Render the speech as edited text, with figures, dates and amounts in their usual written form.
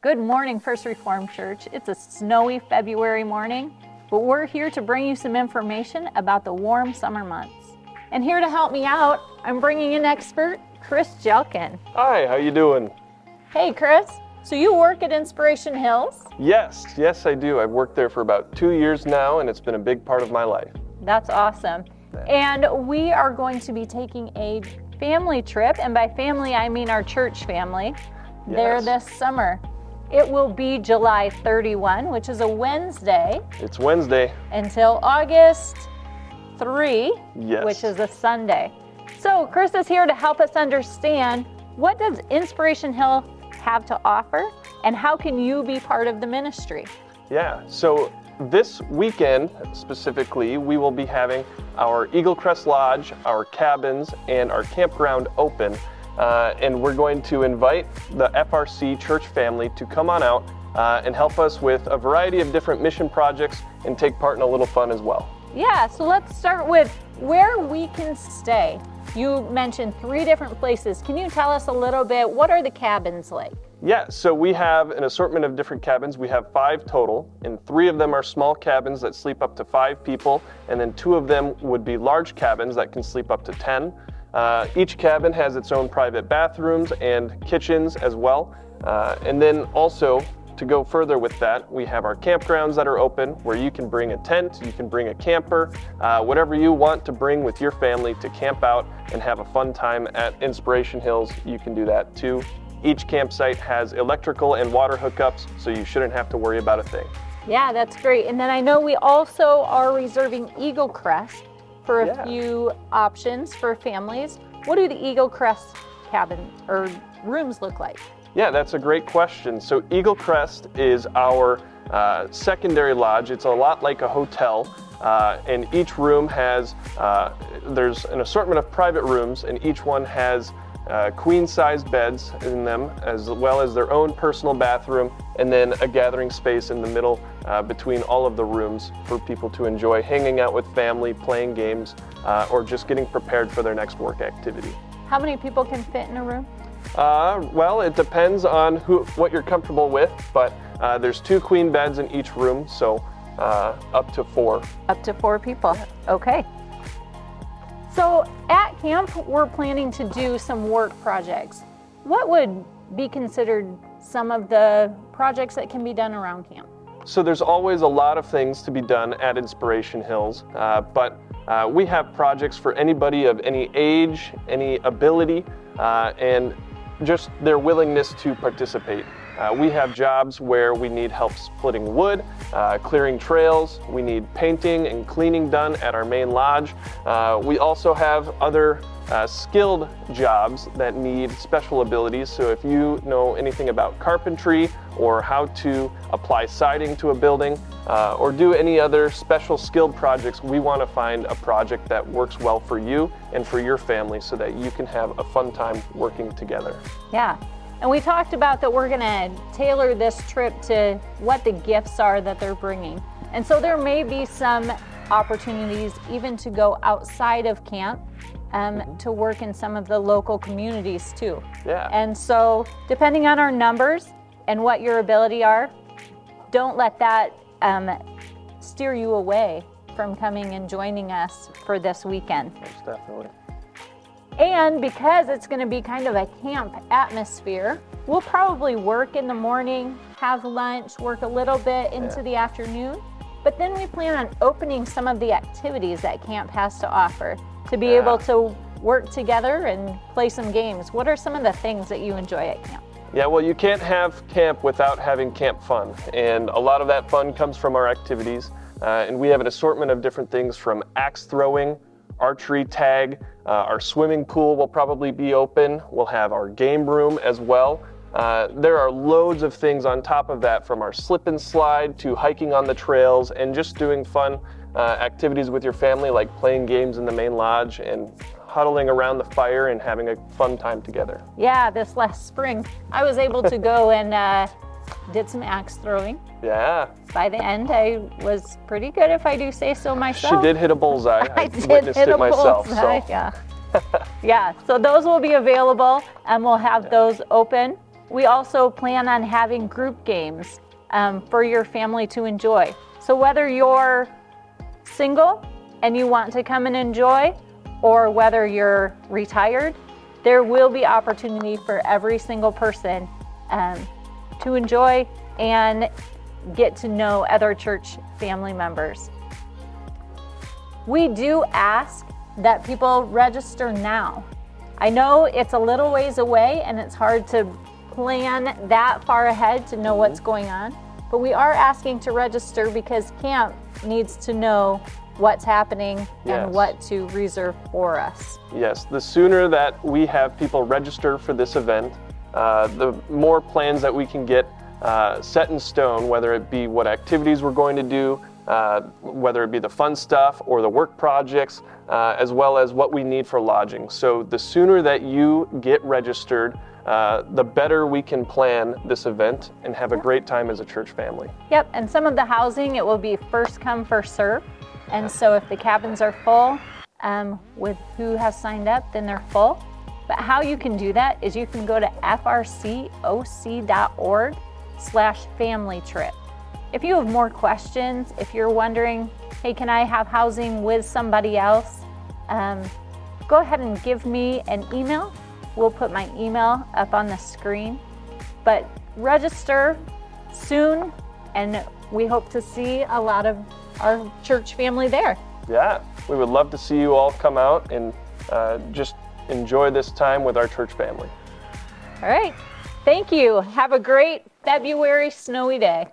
Good morning, First Reformed Church. It's a snowy February morning, but we're here to bring you some information about the warm summer months. And here to help me out, I'm bringing in expert Chris Jelkin. Hi, how you doing? Hey, Chris. So you work at Inspiration Hills? Yes, I do. I've worked there for about 2 years now, and it's been a big part of my life. That's awesome. And we are going to be taking a family trip, and by family, I mean our church family, there this summer. It will be July 31, which is a Wednesday. It's Wednesday. Until August 3, Yes. which is a Sunday. So Chris is here to help us understand, what does Inspiration Hill have to offer, and how can you be part of the ministry? Yeah, so this weekend specifically, we will be having our Eagle Crest Lodge, our cabins, and our campground open. And we're going to invite the FRC church family to come on out and help us with a variety of different mission projects and take part in a little fun as well. Yeah, so let's start with where we can stay. You mentioned 3 different places. Can you tell us a little bit, what are the cabins like? Yeah, so we have an assortment of different cabins. We have 5 total, and 3 of them are small cabins that sleep up to 5 people, and then 2 of them would be large cabins that can sleep up to 10. Each cabin has its own private bathrooms and kitchens as well. And then also, to go further with that, we have our campgrounds that are open, where you can bring a tent, you can bring a camper, whatever you want to bring with your family to camp out and have a fun time at Inspiration Hills, you can do that too. Each campsite has electrical and water hookups, so you shouldn't have to worry about a thing. Yeah, that's great. And then I know we also are reserving Eagle Crest for a few options for families. What do the Eagle Crest cabin or rooms look like? Yeah, that's a great question. So Eagle Crest is our secondary lodge. It's a lot like a hotel, and each room has, there's an assortment of private rooms, and each one has queen-sized beds in them, as well as their own personal bathroom, and then a gathering space in the middle between all of the rooms for people to enjoy hanging out with family, playing games, or just getting prepared for their next work activity. How many people can fit in a room? Well, it depends on what you're comfortable with, but there's 2 queen beds in each room, so up to 4. Up to 4 people, okay. So at camp, we're planning to do some work projects. What would be considered some of the projects that can be done around camp? So there's always a lot of things to be done at Inspiration Hills, but we have projects for anybody of any age, any ability, and just their willingness to participate. We have jobs where we need help splitting wood, clearing trails, we need painting and cleaning done at our main lodge. We also have other skilled jobs that need special abilities. So if you know anything about carpentry or how to apply siding to a building or do any other special skilled projects, we want to find a project that works well for you and for your family so that you can have a fun time working together. Yeah. And we talked about that we're going to tailor this trip to what the gifts are that they're bringing. And so there may be some opportunities even to go outside of camp to work in some of the local communities too. Yeah. And so depending on our numbers and what your ability are, don't let that steer you away from coming and joining us for this weekend. Most definitely. And because it's going to be kind of a camp atmosphere, we'll probably work in the morning, have lunch, work a little bit into the afternoon. But then we plan on opening some of the activities that camp has to offer to be able to work together and play some games. What are some of the things that you enjoy at camp? Yeah, well, you can't have camp without having camp fun. And a lot of that fun comes from our activities. And we have an assortment of different things from axe throwing, archery tag, our swimming pool will probably be open. We'll have our game room as well. There are loads of things on top of that, from our slip and slide to hiking on the trails and just doing fun activities with your family, like playing games in the main lodge and huddling around the fire and having a fun time together. Yeah, this last spring, I was able to go and did some axe throwing. Yeah. By the end, I was pretty good, if I do say so myself. She did hit a bullseye. I did witnessed hit it a myself. Bullseye, So. yeah. Yeah, so those will be available, and we'll have those open. we also plan on having group games for your family to enjoy. So whether you're single and you want to come and enjoy, or whether you're retired, there will be opportunity for every single person to enjoy and get to know other church family members. We do ask that people register now. I know it's a little ways away and it's hard to plan that far ahead to know what's going on, but we are asking to register because camp needs to know what's happening and what to reserve for us. Yes, the sooner that we have people register for this event, the more plans that we can get set in stone, whether it be what activities we're going to do, whether it be the fun stuff or the work projects, as well as what we need for lodging. So the sooner that you get registered, the better we can plan this event and have a great time as a church family. Yep, and some of the housing, it will be first come, first serve. And so if the cabins are full with who has signed up, then they're full. But how you can do that is you can go to frcoc.org/family trip. If you have more questions, if you're wondering, hey, can I have housing with somebody else? Go ahead and give me an email. We'll put my email up on the screen. But register soon, and we hope to see a lot of our church family there. Yeah, we would love to see you all come out and just enjoy this time with our church family. All right, thank you. Have a great February snowy day.